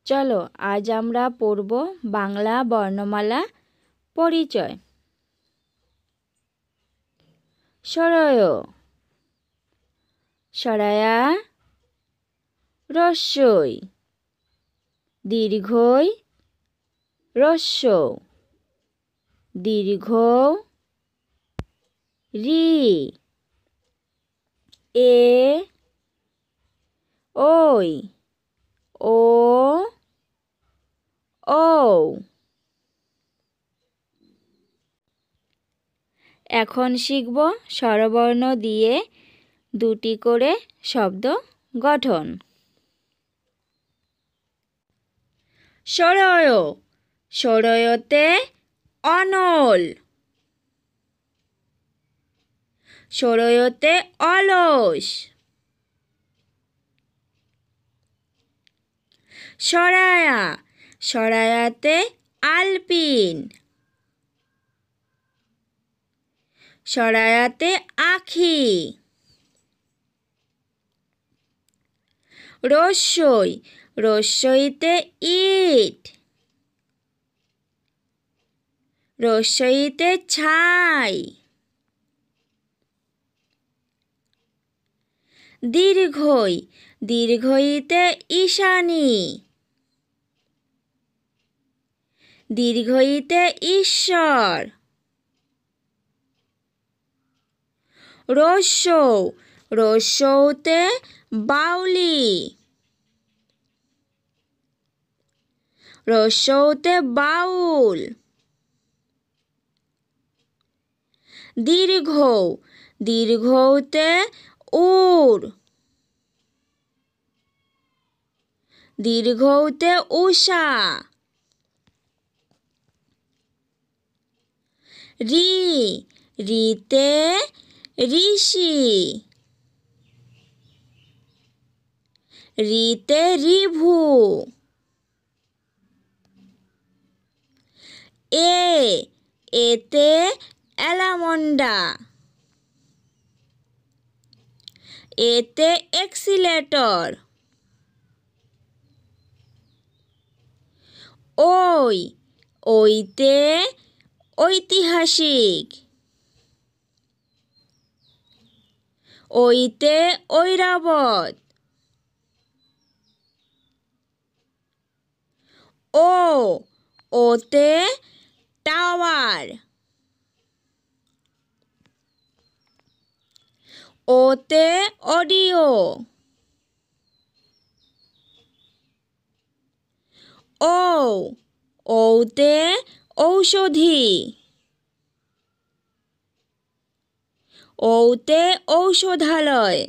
চলো আজ আমরা পড়ব বাংলা বর্ণমালা পরিচয়। সরয় সরায়া রস্যই দীর্ঘই রস্য দীর্ঘ রি এ ওই ও ও। এখন শিখব স্বরবর্ণ দিয়ে দুটি করে শব্দ গঠন। সরয় সরয়তে অনল সরয়তে অলস। সরায়া সরায়াতে আলপিন সরায়াতে আখি। রস্যই রস্যইতে ইট রস্যইতে ছাই। দীর্ঘই দীর্ঘইতে ঈশানী দীর্ঘইতে ঈশ্বর। রস্য রস্যতে বাউলি রস্যতে বাউল। দীর্ঘ দীর্ঘতে উর দীর্ঘতে উষা। রি রিতে ঋষি রিতে রিভু। এ এতে অ্যালামন্ডা এতে এক্সিলেটর। ওই ওইতে ঐতিহাসিক ওইতে ঐরাবত। ও ওতে টাওয়ার ওতে অডিও। ও ওতে ঔষধি ওতে ঔষধালয়।